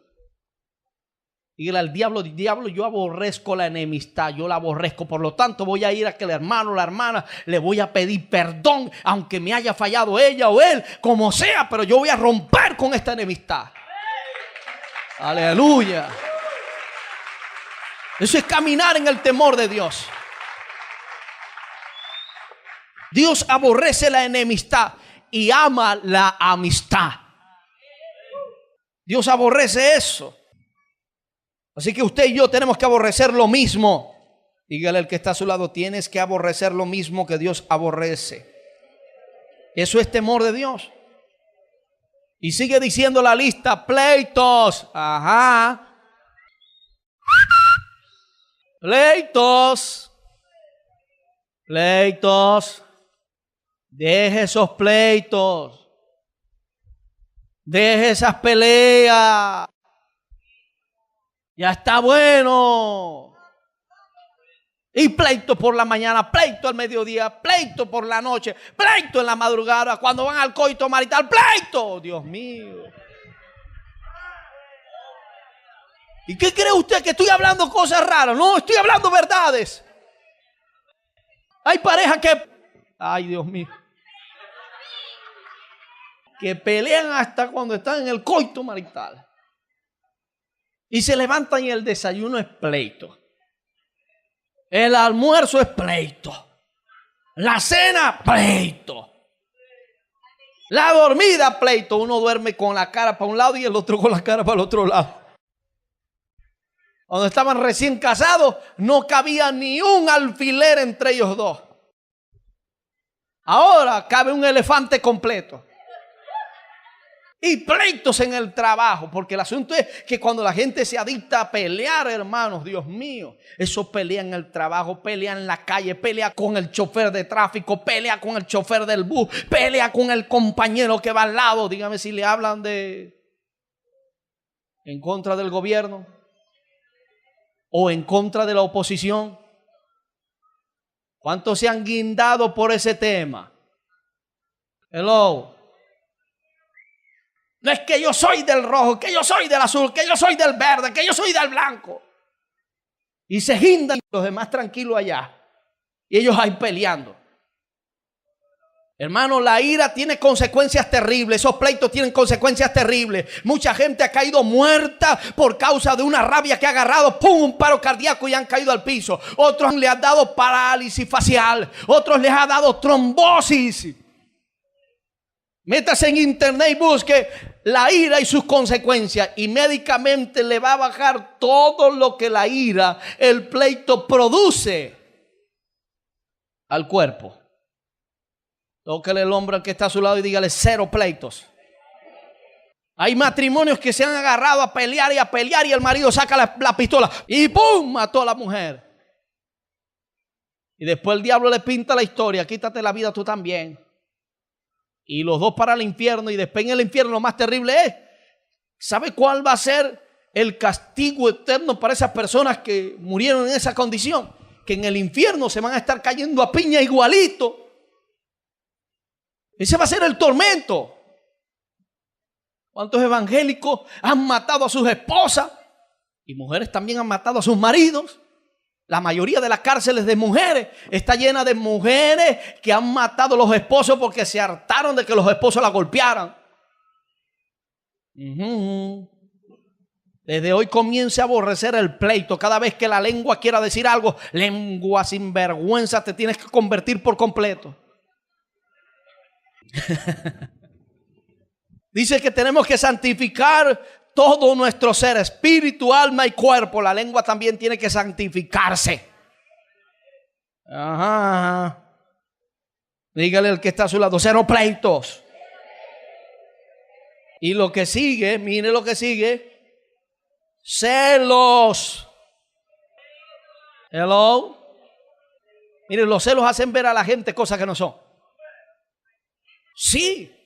[SPEAKER 1] Dígale al diablo, yo aborrezco la enemistad, yo la aborrezco. Por lo tanto, voy a ir a que el hermano o la hermana le voy a pedir perdón, aunque me haya fallado ella o él, como sea, pero yo voy a romper con esta enemistad. Aleluya. Eso es caminar en el temor de Dios. Dios aborrece la enemistad y ama la amistad. Dios aborrece eso. Así que usted y yo tenemos que aborrecer lo mismo. Dígale al que está a su lado, tienes que aborrecer lo mismo que Dios aborrece. Eso es temor de Dios. Y sigue diciendo la lista, pleitos. Ajá. Pleitos. Pleitos. Deje esos pleitos. Deje esas peleas. Ya está bueno. Y pleito por la mañana, pleito al mediodía, pleito por la noche, pleito en la madrugada, cuando van al coito marital, pleito. Dios mío. ¿Y qué cree usted? ¿Que estoy hablando cosas raras? No, estoy hablando verdades. Hay parejas que, ay Dios mío, que pelean hasta cuando están en el coito marital. Y se levantan y el desayuno es pleito. El almuerzo es pleito. La cena, pleito. La dormida, pleito. Uno duerme con la cara para un lado y el otro con la cara para el otro lado. Cuando estaban recién casados, no cabía ni un alfiler entre ellos dos. Ahora cabe un elefante completo. Y pleitos en el trabajo, porque el asunto es que cuando la gente se adicta a pelear, hermanos, Dios mío, eso pelea en el trabajo, pelea en la calle, pelea con el chofer de tráfico, pelea con el chofer del bus, pelea con el compañero que va al lado. Dígame si le hablan en contra del gobierno o en contra de la oposición. ¿Cuántos se han guindado por ese tema? Hello. No es que yo soy del rojo, que yo soy del azul, que yo soy del verde, que yo soy del blanco. Y se guindan los demás tranquilos allá. Y ellos ahí peleando. Hermano, la ira tiene consecuencias terribles. Esos pleitos tienen consecuencias terribles. Mucha gente ha caído muerta por causa de una rabia que ha agarrado, ¡pum!, un paro cardíaco y han caído al piso. Otros le han dado parálisis facial. Otros les ha dado trombosis. Métase en internet y busque la ira y sus consecuencias, y médicamente le va a bajar todo lo que la ira, el pleito produce al cuerpo. Tóquele el hombro al que está a su lado y dígale: cero pleitos. Hay matrimonios que se han agarrado a pelear y el marido saca la pistola y ¡pum!, mató a la mujer. Y después el diablo le pinta la historia: quítate la vida tú también. Y los dos para el infierno. Y después en el infierno lo más terrible es, ¿sabe cuál va a ser el castigo eterno para esas personas que murieron en esa condición? Que en el infierno se van a estar cayendo a piña igualito. Ese va a ser el tormento. ¿Cuántos evangélicos han matado a sus esposas? Y mujeres también han matado a sus maridos. La mayoría de las cárceles de mujeres está llena de mujeres que han matado a los esposos porque se hartaron de que los esposos la golpearan. Desde hoy comience a aborrecer el pleito. Cada vez que la lengua quiera decir algo, lengua sin vergüenza, te tienes que convertir por completo. Dice que tenemos que santificar todo nuestro ser, espíritu, alma y cuerpo. La lengua también tiene que santificarse. Ajá. Dígale al que está a su lado: cero pleitos. Y lo que sigue, mire lo que sigue: celos. Hello. Mire, los celos hacen ver a la gente cosas que no son. Sí.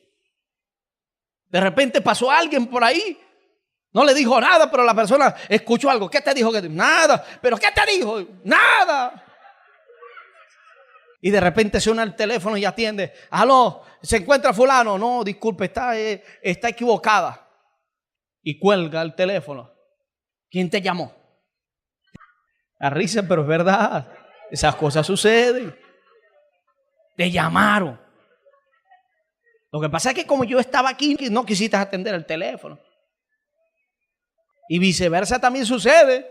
[SPEAKER 1] De repente pasó alguien por ahí. No le dijo nada, pero la persona escuchó algo. ¿Qué te dijo? Nada. ¿Pero qué te dijo? Nada. Y de repente suena el teléfono y atiende. Aló, ¿se encuentra fulano? No, disculpe, está equivocada. Y cuelga el teléfono. ¿Quién te llamó? La risa, pero es verdad. Esas cosas suceden. Te llamaron. Lo que pasa es que como yo estaba aquí, no quisiste atender el teléfono. Y viceversa también sucede.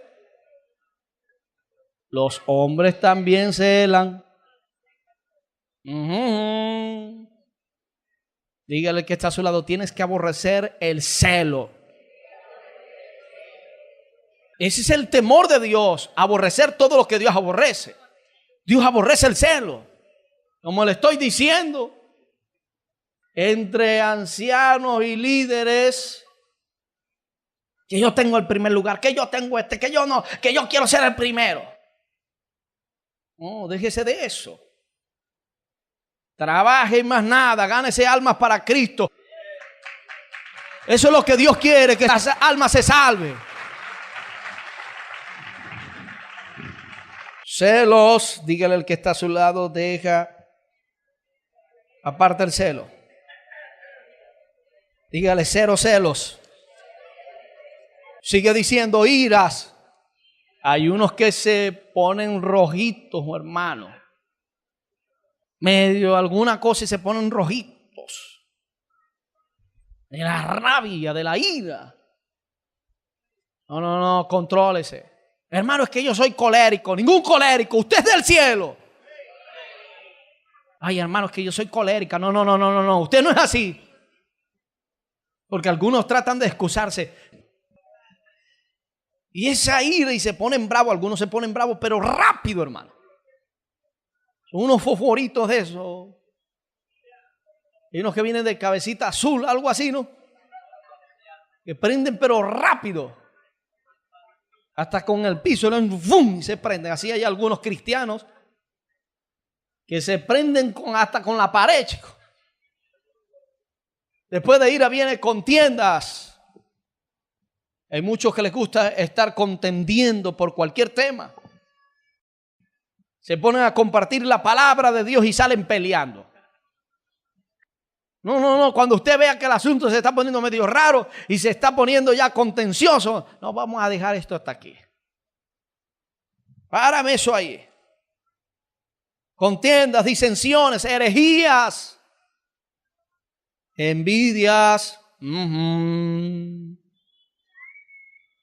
[SPEAKER 1] Los hombres también celan. Dígale que está a su lado: tienes que aborrecer el celo. Ese es el temor de Dios, aborrecer todo lo que Dios aborrece. Dios aborrece el celo. Como le estoy diciendo, entre ancianos y líderes, que yo tengo el primer lugar, que yo tengo que yo no, que yo quiero ser el primero. No, déjese de eso. Trabaje y más nada, gánese almas para Cristo. Eso es lo que Dios quiere, que las almas se salven. Celos, dígale al que está a su lado, deja aparte el celo. Dígale, cero celos. Sigue diciendo iras. Hay unos que se ponen rojitos, hermano. Medio alguna cosa y se ponen rojitos. De la rabia, de la ira. No, contrólese. Hermano, es que yo soy colérico. Ningún colérico, usted es del cielo. Ay, hermano, es que yo soy colérica. No, usted no es así. Porque algunos tratan de excusarse. Y esa ira y se ponen bravos. Algunos se ponen bravos, pero rápido, hermano. Son unos fosforitos de esos. Y unos que vienen de cabecita azul, algo así, ¿no? Que prenden, pero rápido. Hasta con el piso, ¿no? ¡Fum! Se prenden. Así hay algunos cristianos que se prenden hasta con la pared, chico. Después de ira viene contiendas. Hay muchos que les gusta estar contendiendo por cualquier tema. Se ponen a compartir la palabra de Dios y salen peleando. No, cuando usted vea que el asunto se está poniendo medio raro y se está poniendo ya contencioso, no, vamos a dejar esto hasta aquí. Párame eso ahí. Contiendas, disensiones, herejías, envidias.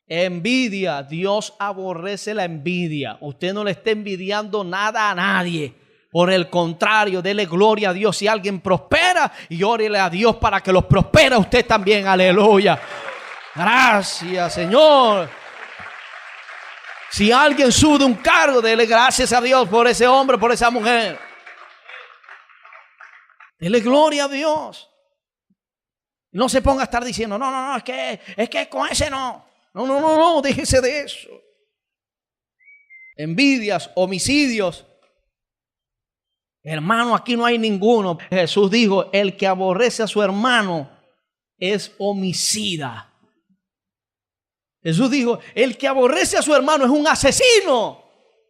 [SPEAKER 1] Envidia. Dios aborrece la envidia. Usted no le está envidiando nada a nadie. Por el contrario, dele gloria a Dios si alguien prospera y órele a Dios para que los prospere usted también. Aleluya. Gracias, Señor. Si alguien sube un cargo, dele gracias a Dios por ese hombre, por esa mujer. Dele gloria a Dios. No se ponga a estar diciendo, no, es que con ese no. No, déjese de eso. Envidias, homicidios. Hermano, aquí no hay ninguno. Jesús dijo, el que aborrece a su hermano es homicida. Jesús dijo, el que aborrece a su hermano es un asesino.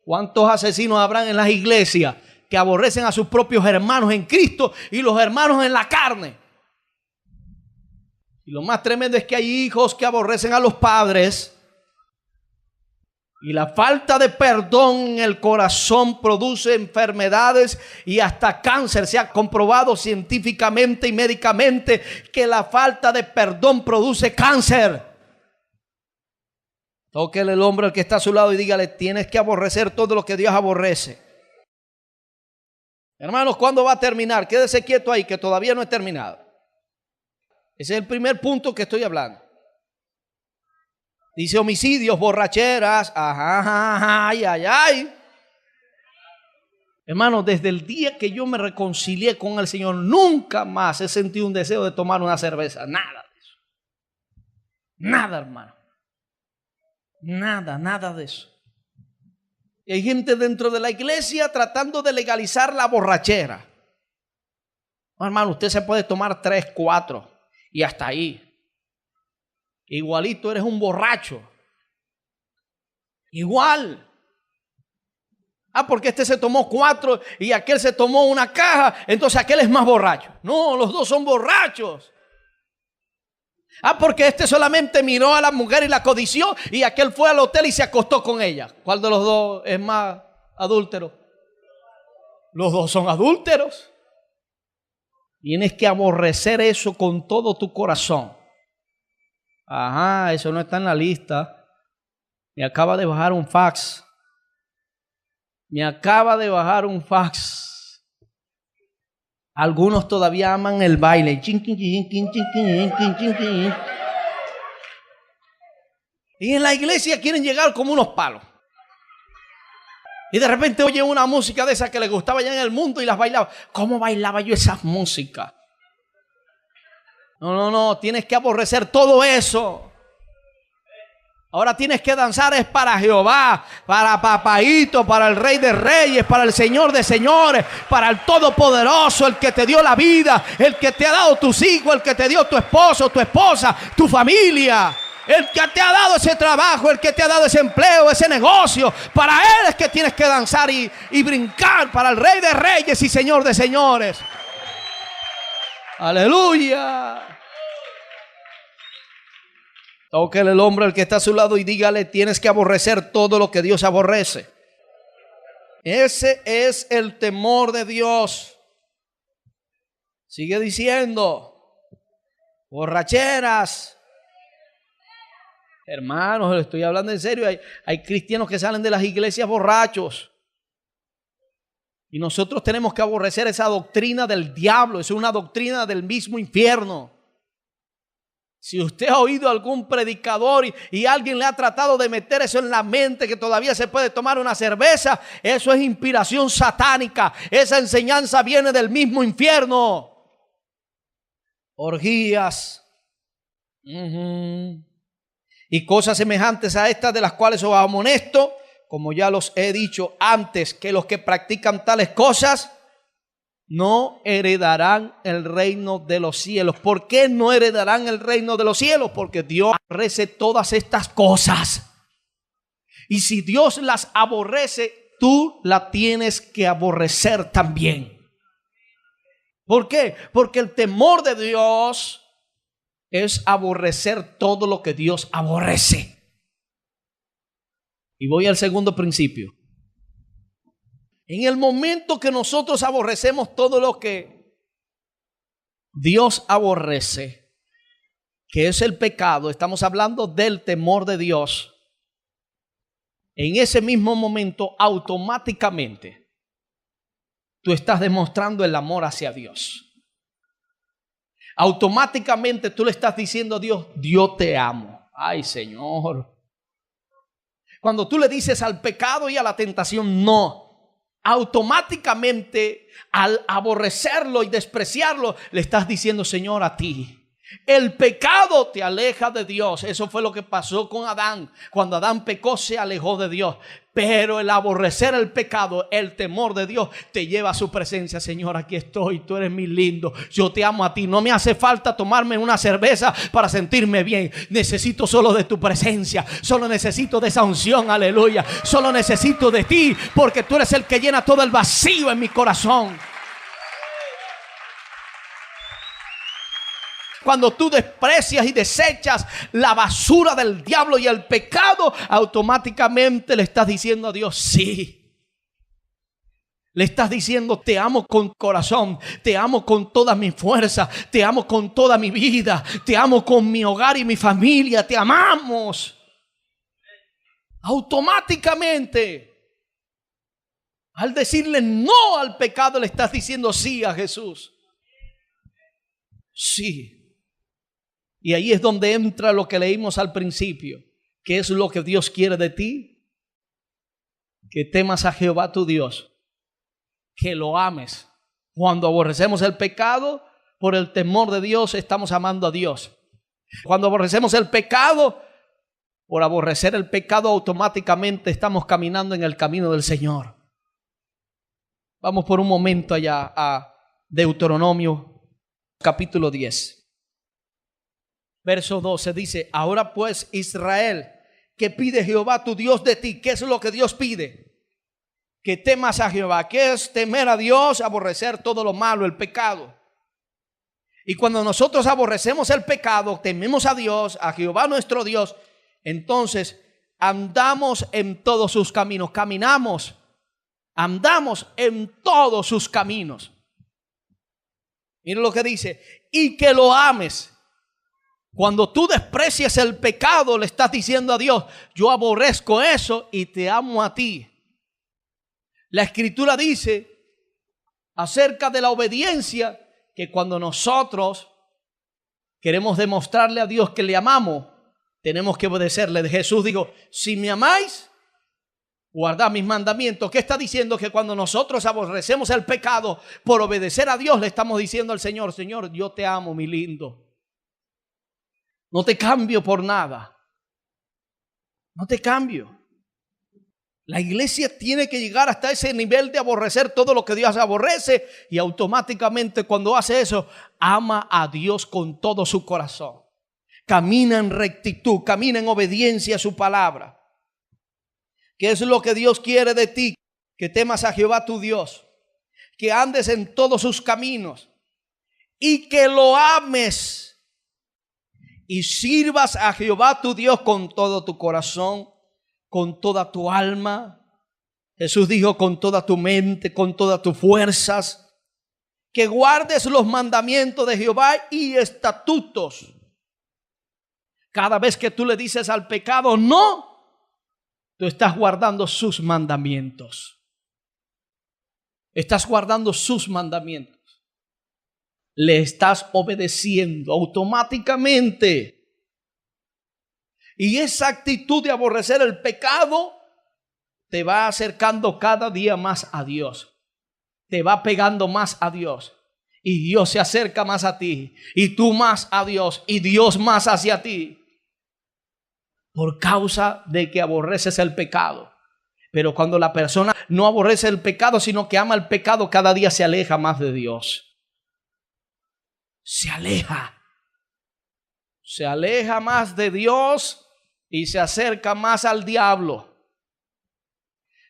[SPEAKER 1] ¿Cuántos asesinos habrán en las iglesias que aborrecen a sus propios hermanos en Cristo y los hermanos en la carne? Y lo más tremendo es que hay hijos que aborrecen a los padres. Y la falta de perdón en el corazón produce enfermedades y hasta cáncer. Se ha comprobado científicamente y médicamente que la falta de perdón produce cáncer. Tóquele el hombro al que está a su lado y dígale, tienes que aborrecer todo lo que Dios aborrece. Hermanos, ¿cuándo va a terminar? Quédese quieto ahí, que todavía no he terminado. Ese es el primer punto que estoy hablando. Dice homicidios, borracheras, ay. Hermano, desde el día que yo me reconcilié con el Señor, nunca más he sentido un deseo de tomar una cerveza. Nada de eso. Nada, hermano. Nada de eso. Y hay gente dentro de la iglesia tratando de legalizar la borrachera. No, hermano, usted se puede tomar 3, 4 y hasta ahí. Igualito eres un borracho. Igual. Porque este se tomó 4 y aquel se tomó una caja, entonces aquel es más borracho. No, los dos son borrachos. Porque este solamente miró a la mujer y la codició y aquel fue al hotel y se acostó con ella. ¿Cuál de los dos es más adúltero? Los dos son adúlteros. Tienes que aborrecer eso con todo tu corazón. Eso no está en la lista. Me acaba de bajar un fax. Algunos todavía aman el baile. Y en la iglesia quieren llegar como unos palos. Y de repente oye una música de esa que les gustaba ya en el mundo y las bailaba. ¿Cómo bailaba yo esas músicas? No, tienes que aborrecer todo eso. Ahora tienes que danzar es para Jehová, para Papaíto, para el Rey de Reyes, para el Señor de Señores, para el Todopoderoso, el que te dio la vida, el que te ha dado tus hijos, el que te dio tu esposo, tu esposa, tu familia, el que te ha dado ese trabajo, el que te ha dado ese empleo, ese negocio. Para Él es que tienes que danzar y brincar, para el Rey de Reyes y Señor de Señores. Aleluya. Tóquele el hombro al que está a su lado y dígale: tienes que aborrecer todo lo que Dios aborrece. Ese es el temor de Dios. Sigue diciendo: borracheras. Hermanos, le estoy hablando en serio. Hay cristianos que salen de las iglesias borrachos. Y nosotros tenemos que aborrecer esa doctrina del diablo. Es una doctrina del mismo infierno. Si usted ha oído algún predicador y alguien le ha tratado de meter eso en la mente, que todavía se puede tomar una cerveza, eso es inspiración satánica. Esa enseñanza viene del mismo infierno. Orgías. Y cosas semejantes a estas, de las cuales os amonesto, como ya los he dicho antes, que los que practican tales cosas no heredarán el reino de los cielos. ¿Por qué no heredarán el reino de los cielos? Porque Dios aborrece todas estas cosas. Y si Dios las aborrece, tú la tienes que aborrecer también. ¿Por qué? Porque el temor de Dios es aborrecer todo lo que Dios aborrece. Y voy al segundo principio. En el momento que nosotros aborrecemos todo lo que Dios aborrece, que es el pecado, estamos hablando del temor de Dios. En ese mismo momento, automáticamente, tú estás demostrando el amor hacia Dios. Automáticamente tú le estás diciendo a Dios: yo te amo. Ay, Señor. Cuando tú le dices al pecado y a la tentación no, automáticamente al aborrecerlo y despreciarlo, le estás diciendo: Señor, a ti. El pecado te aleja de Dios. Eso fue lo que pasó con Adán. Cuando Adán pecó, se alejó de Dios. Pero el aborrecer el pecado, el temor de Dios, te lleva a su presencia. Señor, aquí estoy, tú eres mi lindo, yo te amo a ti. No me hace falta tomarme una cerveza para sentirme bien. Necesito solo de tu presencia. Solo necesito de esa unción, aleluya. Solo necesito de ti, porque tú eres el que llena todo el vacío en mi corazón. Cuando tú desprecias y desechas la basura del diablo y el pecado, automáticamente le estás diciendo a Dios: sí. Le estás diciendo: te amo con corazón, te amo con toda mi fuerza, te amo con toda mi vida, te amo con mi hogar y mi familia, te amamos. Automáticamente, al decirle no al pecado, le estás diciendo sí a Jesús. Sí. Y ahí es donde entra lo que leímos al principio. ¿Qué es lo que Dios quiere de ti? Que temas a Jehová tu Dios, que lo ames. Cuando aborrecemos el pecado, por el temor de Dios estamos amando a Dios. Cuando aborrecemos el pecado, por aborrecer el pecado, automáticamente estamos caminando en el camino del Señor. Vamos por un momento allá a Deuteronomio capítulo 10. Verso 12 dice: ahora pues, Israel, ¿qué pide Jehová tu Dios de ti? ¿Qué es lo que Dios pide? Que temas a Jehová. ¿Qué es temer a Dios? Aborrecer todo lo malo, el pecado. Y cuando nosotros aborrecemos el pecado, tememos a Dios, a Jehová nuestro Dios, entonces andamos en todos sus caminos. Andamos en todos sus caminos. Mira lo que dice: y que lo ames. Cuando tú desprecias el pecado, le estás diciendo a Dios: yo aborrezco eso y te amo a ti. La Escritura dice acerca de la obediencia que cuando nosotros queremos demostrarle a Dios que le amamos, tenemos que obedecerle. Jesús dijo: si me amáis, guardad mis mandamientos. ¿Qué está diciendo? Que cuando nosotros aborrecemos el pecado, por obedecer a Dios, le estamos diciendo al Señor: Señor, yo te amo, mi lindo. No te cambio por nada. No te cambio. La iglesia tiene que llegar hasta ese nivel de aborrecer todo lo que Dios aborrece, y automáticamente cuando hace eso, ama a Dios con todo su corazón. Camina en rectitud, camina en obediencia a su palabra. ¿Qué es lo que Dios quiere de ti? Que temas a Jehová tu Dios, que andes en todos sus caminos y que lo ames y sirvas a Jehová tu Dios con todo tu corazón, con toda tu alma. Jesús dijo con toda tu mente, con todas tus fuerzas. Que guardes los mandamientos de Jehová y estatutos. Cada vez que tú le dices al pecado no, tú estás guardando sus mandamientos. Estás guardando sus mandamientos. Le estás obedeciendo automáticamente. Y esa actitud de aborrecer el pecado te va acercando cada día más a Dios. Te va pegando más a Dios. Y Dios se acerca más a ti. Y tú más a Dios. Y Dios más hacia ti. Por causa de que aborreces el pecado. Pero cuando la persona no aborrece el pecado, sino que ama el pecado, cada día se aleja más de Dios. Se aleja. Se aleja más de Dios y se acerca más al diablo.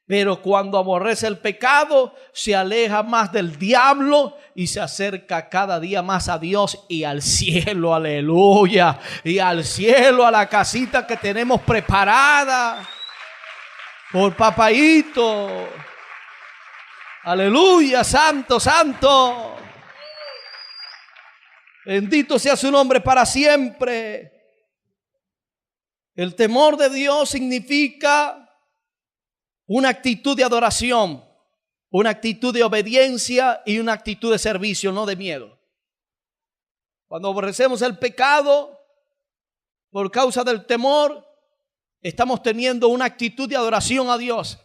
[SPEAKER 1] Pero cuando aborrece el pecado, se aleja más del diablo y se acerca cada día más a Dios y al cielo, aleluya. Y al cielo, a la casita que tenemos preparada por papaíto. Aleluya, santo, santo. Bendito sea su nombre para siempre. El temor de Dios significa una actitud de adoración, una actitud de obediencia y una actitud de servicio, no de miedo. Cuando aborrecemos el pecado por causa del temor, estamos teniendo una actitud de adoración a Dios.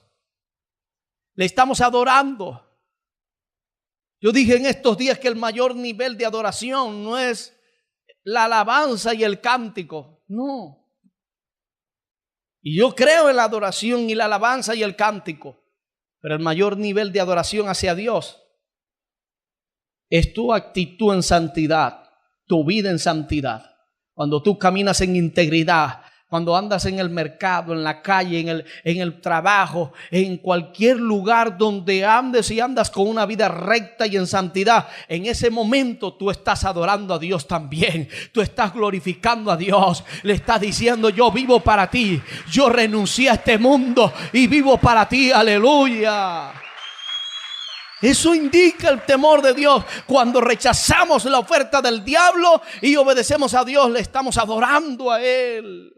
[SPEAKER 1] Le estamos adorando. Yo dije en estos días que el mayor nivel de adoración no es la alabanza y el cántico, no. Y yo creo en la adoración y la alabanza y el cántico, pero el mayor nivel de adoración hacia Dios es tu actitud en santidad, tu vida en santidad. Cuando tú caminas en integridad, cuando andas en el mercado, en la calle, en el trabajo, en cualquier lugar donde andes y andas con una vida recta y en santidad, en ese momento tú estás adorando a Dios también. Tú estás glorificando a Dios. Le estás diciendo: yo vivo para ti. Yo renuncié a este mundo y vivo para ti. Aleluya. Eso indica el temor de Dios. Cuando rechazamos la oferta del diablo y obedecemos a Dios, le estamos adorando a Él.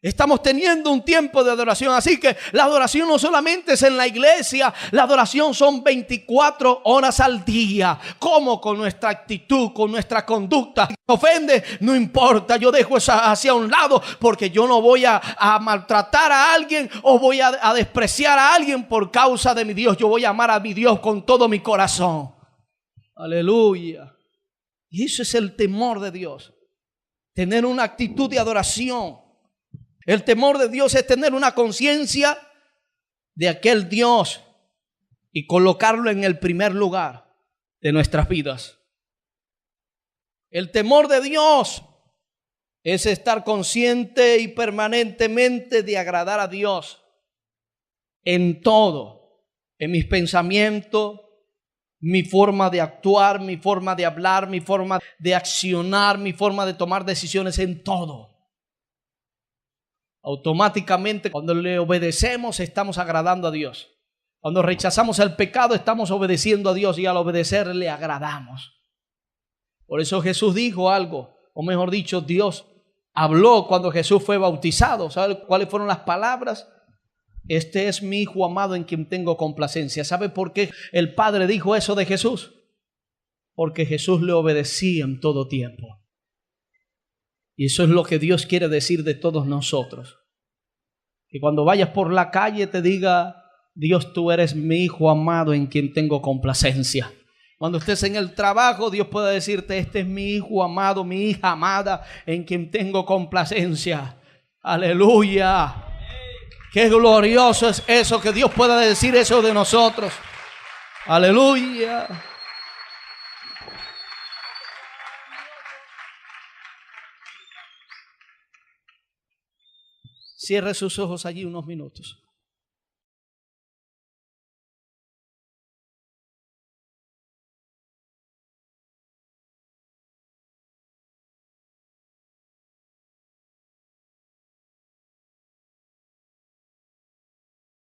[SPEAKER 1] Estamos teniendo un tiempo de adoración. Así que la adoración no solamente es en la iglesia. La adoración son 24 horas al día. ¿Cómo? Con nuestra actitud, con nuestra conducta. Si me ofende, no importa. Yo dejo eso hacia un lado, porque yo no voy a maltratar a alguien o voy a despreciar a alguien por causa de mi Dios. Yo voy a amar a mi Dios con todo mi corazón. Aleluya. Y eso es el temor de Dios. Tener una actitud de adoración. El temor de Dios es tener una conciencia de aquel Dios y colocarlo en el primer lugar de nuestras vidas. El temor de Dios es estar consciente y permanentemente de agradar a Dios en todo, en mis pensamientos, mi forma de actuar, mi forma de hablar, mi forma de accionar, mi forma de tomar decisiones, en todo. Automáticamente, cuando le obedecemos, estamos agradando a Dios. Cuando rechazamos el pecado, estamos obedeciendo a Dios, y al obedecer le agradamos. Por eso Jesús dijo algo, o mejor dicho, Dios habló cuando Jesús fue bautizado. ¿Sabe cuáles fueron las palabras? Este es mi Hijo amado en quien tengo complacencia. ¿Sabe por qué el Padre dijo eso de Jesús? Porque Jesús le obedecía en todo tiempo. Y eso es lo que Dios quiere decir de todos nosotros. Que cuando vayas por la calle te diga: Dios, tú eres mi Hijo amado en quien tengo complacencia. Cuando estés en el trabajo, Dios puede decirte: este es mi Hijo amado, mi hija amada en quien tengo complacencia. Aleluya. Qué glorioso es eso, que Dios pueda decir eso de nosotros. Aleluya. Cierre sus ojos allí unos minutos.